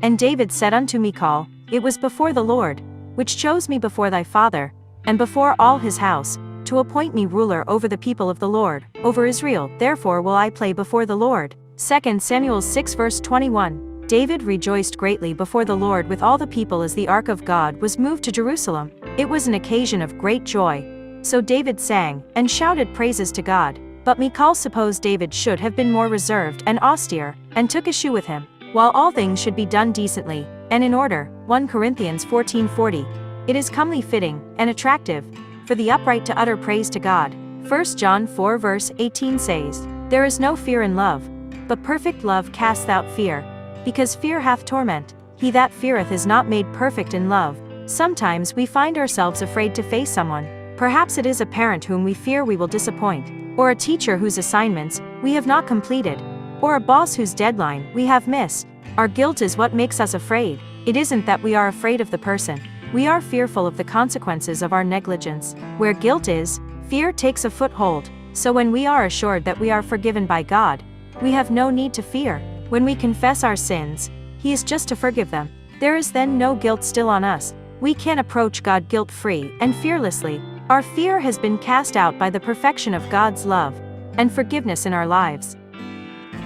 And David said unto Michal, It was before the Lord, which chose me before thy father, and before all his house, to appoint me ruler over the people of the Lord, over Israel. Therefore will I play before the Lord. 2 Samuel 6 verse 21. David rejoiced greatly before the Lord with all the people as the ark of God was moved to Jerusalem. It was an occasion of great joy. So David sang, and shouted praises to God. But Michal supposed David should have been more reserved and austere, and took issue with him. While all things should be done decently, and in order, 1 Corinthians 14:40. It is comely fitting, and attractive, for the upright to utter praise to God. 1 John 4 verse 18 says, There is no fear in love, but perfect love casteth out fear, because fear hath torment. He that feareth is not made perfect in love. Sometimes we find ourselves afraid to face someone. Perhaps it is a parent whom we fear we will disappoint, or a teacher whose assignments we have not completed, or a boss whose deadline we have missed. Our guilt is what makes us afraid. It isn't that we are afraid of the person. We are fearful of the consequences of our negligence. Where guilt is, fear takes a foothold. So when we are assured that we are forgiven by God, we have no need to fear. When we confess our sins, He is just to forgive them. There is then no guilt still on us. We can approach God guilt-free and fearlessly. Our fear has been cast out by the perfection of God's love and forgiveness in our lives.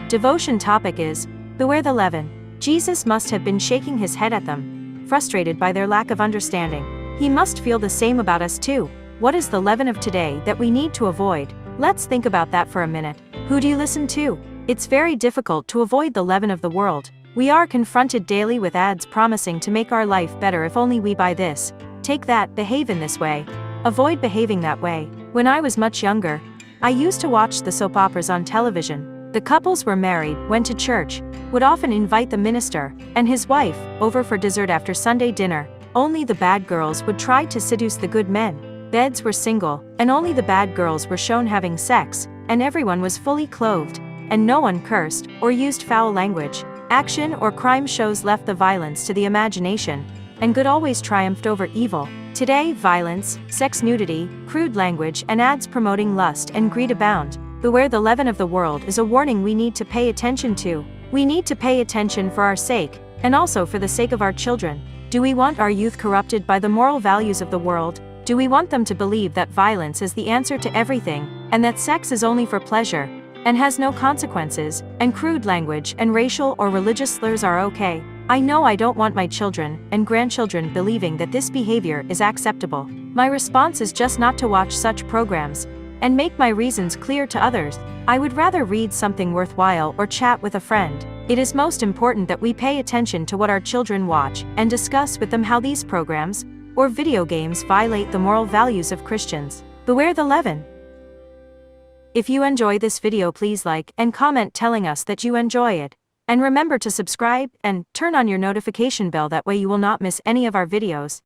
Devotion topic is, Beware the leaven. Jesus must have been shaking his head at them, frustrated by their lack of understanding. He must feel the same about us too. What is the leaven of today that we need to avoid? Let's think about that for a minute. Who do you listen to? It's very difficult to avoid the leaven of the world. We are confronted daily with ads promising to make our life better if only we buy this, take that, behave in this way. Avoid behaving that way. When I was much younger, I used to watch the soap operas on television. The couples were married, went to church, would often invite the minister and his wife over for dessert after Sunday dinner. Only the bad girls would try to seduce the good men. Beds were single, and only the bad girls were shown having sex, and everyone was fully clothed, and no one cursed or used foul language. Action or crime shows left the violence to the imagination, and good always triumphed over evil. Today, violence, sex nudity, crude language, and ads promoting lust and greed abound. Beware the leaven of the world is a warning we need to pay attention to. We need to pay attention for our sake, and also for the sake of our children. Do we want our youth corrupted by the moral values of the world? Do we want them to believe that violence is the answer to everything, and that sex is only for pleasure, and has no consequences, and crude language and racial or religious slurs are okay? I know I don't want my children and grandchildren believing that this behavior is acceptable. My response is just not to watch such programs, and make my reasons clear to others. I would rather read something worthwhile or chat with a friend. It is most important that we pay attention to what our children watch and discuss with them how these programs or video games violate the moral values of Christians. Beware the leaven. If you enjoy this video, please like and comment telling us that you enjoy it. And remember to subscribe and turn on your notification bell, that way you will not miss any of our videos.